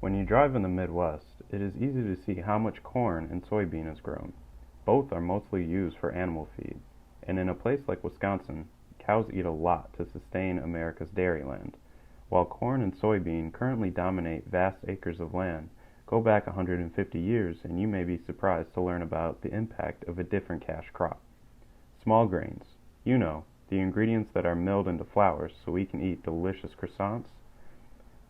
When you drive in the Midwest, it is easy to see how much corn and soybean is grown. Both are mostly used for animal feed, and in a place like Wisconsin, cows eat a lot to sustain America's dairyland. While corn and soybean currently dominate vast acres of land, go back 150 years and you may be surprised to learn about the impact of a different cash crop. Small grains. You know, the ingredients that are milled into flour so we can eat delicious croissants.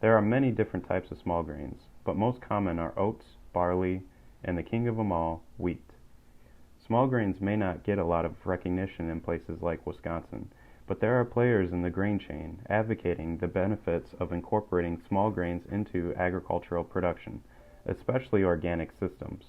There are many different types of small grains, but most common are oats, barley, and the king of them all, wheat. Small grains may not get a lot of recognition in places like Wisconsin, but there are players in the grain chain advocating the benefits of incorporating small grains into agricultural production, especially organic systems.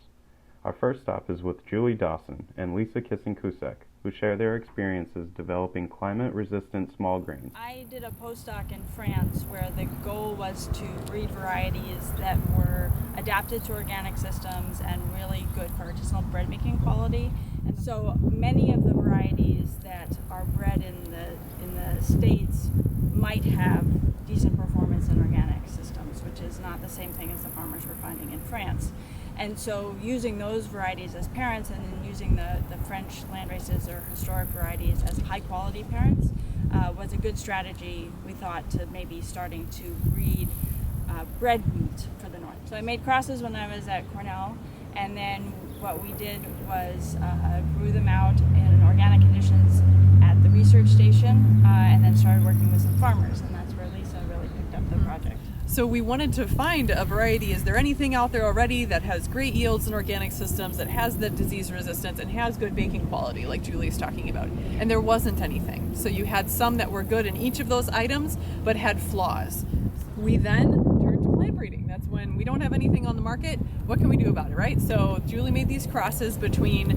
Our first stop is with Julie Dawson and Lisa Kissing-Kusek, who share their experiences developing climate-resistant small grains. I did a postdoc in France where the goal was to breed varieties that were adapted to organic systems and really good for artisanal bread making quality. And so many of the varieties that are bred in the States might have decent performance in organic systems, which is not the same thing as the farmers were finding in France. And so using those varieties as parents and then using the French landraces or historic varieties as high quality parents was a good strategy, we thought, to maybe starting to breed bread wheat for the North. So I made crosses when I was at Cornell, and then what we did was grew them out in organic conditions at the research station and then started working with some farmers, and that's where Lisa really picked up the project. So we wanted to find a variety. Is there anything out there already that has great yields in organic systems, that has the disease resistance and has good baking quality like Julie's talking about? And there wasn't anything. So you had some that were good in each of those items but had flaws. We then turned to plant breeding. That's when we don't have anything on the market. What can we do about it, right? So Julie made these crosses between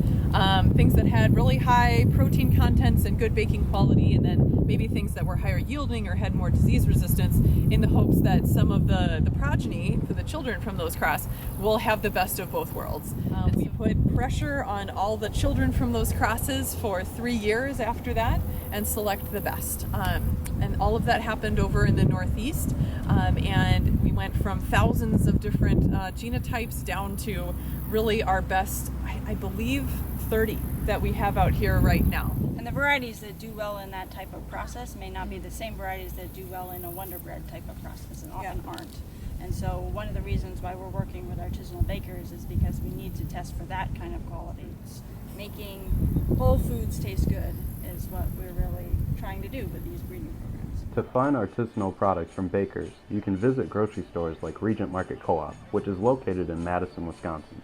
things that had really high protein contents and good baking quality, and then maybe things that were higher yielding or had more disease resistance, in the hopes that some of the progeny for the children from those cross will have the best of both worlds. We put pressure on all the children from those crosses for 3 years after that and select the best. And all of that happened over in the Northeast. And we went from thousands of different genotypes down to really our best, I believe, 30 that we have out here right now. And the varieties that do well in that type of process may not be the same varieties that do well in a Wonder Bread type of process, and often aren't. And so one of the reasons why we're working with artisanal bakers is because we need to test for that kind of quality. Making whole foods taste good is what we're really trying to do with these breeding programs. To find artisanal products from bakers, you can visit grocery stores like Regent Market Co-op, which is located in Madison, Wisconsin.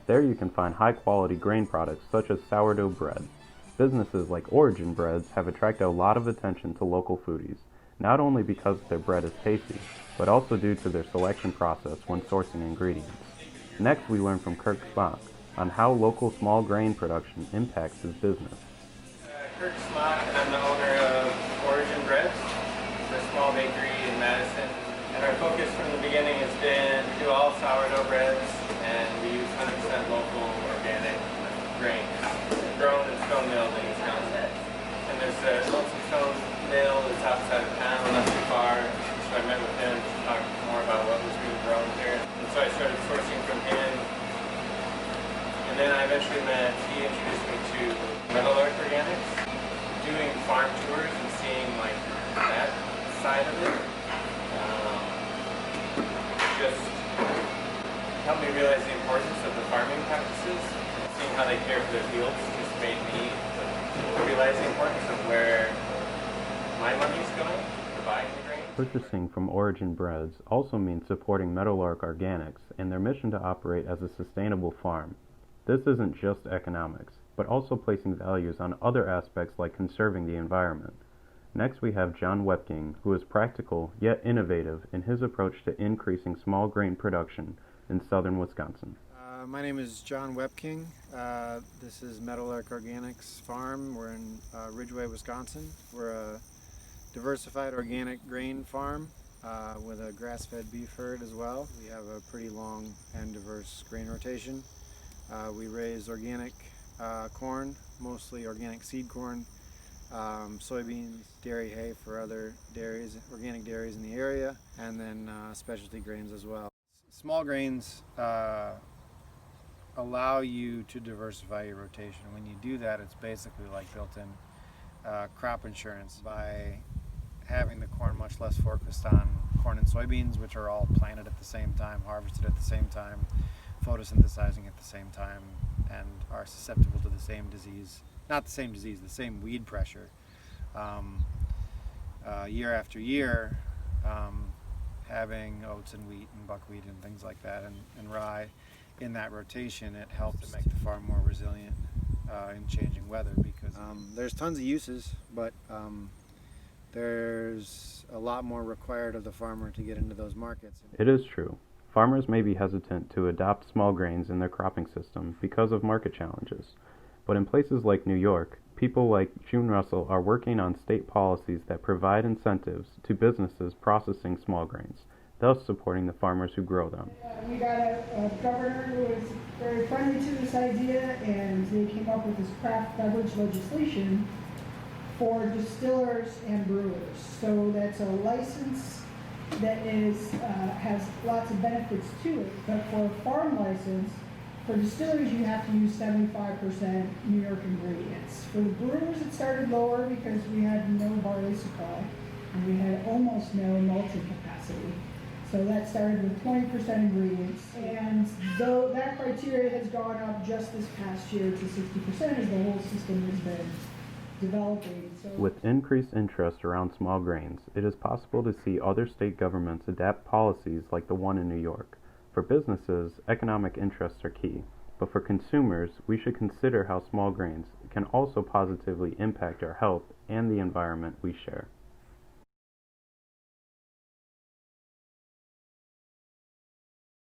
There you can find high-quality grain products such as sourdough bread. Businesses like Origin Breads have attracted a lot of attention to local foodies, not only because their bread is tasty, but also due to their selection process when sourcing ingredients. Next, we learn from Kirk Smock on how local small grain production impacts his business. Kirk Smock, and I'm the owner of Origin Breads, a small bakery in Madison. And our focus from the beginning has been we do all sourdough breads, and we use 100% local organic grain, grown and stone milled in Wisconsin. And there's a Lonesome Stone mill that's outside of town, not too far. So I met with him to talk more about what was being grown here. And so I started sourcing from him. And then I eventually he introduced me to Meadowlark Organics, doing farm tours and seeing like that side of it. Just helped me realize the importance of the farming practices. Seeing how they care for their fields just made me realize the importance of where my money's going for buying the grain. Purchasing from Origin Breads also means supporting Meadowlark Organics and their mission to operate as a sustainable farm. This isn't just economics, but also placing values on other aspects like conserving the environment. Next we have John Webking, who is practical yet innovative in his approach to increasing small grain production in southern Wisconsin. My name is John Webking. This is Meadowlark Organics farm. We're in Ridgway, Wisconsin. We're a diversified organic grain farm with a grass-fed beef herd as well. We have a pretty long and diverse grain rotation. We raise organic corn, mostly organic seed corn, soybeans, dairy hay for other dairies, organic dairies in the area, and then specialty grains as well. Small grains allow you to diversify your rotation. When you do that, it's basically like built-in crop insurance by having the corn much less focused on corn and soybeans, which are all planted at the same time, harvested at the same time, photosynthesizing at the same time, and are susceptible to the same disease, not the same disease, the same weed pressure year after year. Having oats and wheat and buckwheat and things like that, and rye in that rotation, it helps to make the farm more resilient in changing weather, because there's tons of uses, but there's a lot more required of the farmer to get into those markets. It is true. Farmers may be hesitant to adopt small grains in their cropping system because of market challenges. But in places like New York, people like June Russell are working on state policies that provide incentives to businesses processing small grains, thus supporting the farmers who grow them. We got a governor who was very friendly to this idea, and they came up with this craft beverage legislation for distillers and brewers. So that's a license that has lots of benefits to it, but for a farm license, for distillers, you have to use 75% New York ingredients. For the brewers, it started lower because we had no barley supply, and we had almost no malting capacity. So that started with 20% ingredients, and though that criteria has gone up just this past year to 60% as the whole system has been developing. So with increased interest around small grains, it is possible to see other state governments adapt policies like the one in New York. For businesses, economic interests are key, but for consumers, we should consider how small grains can also positively impact our health and the environment we share.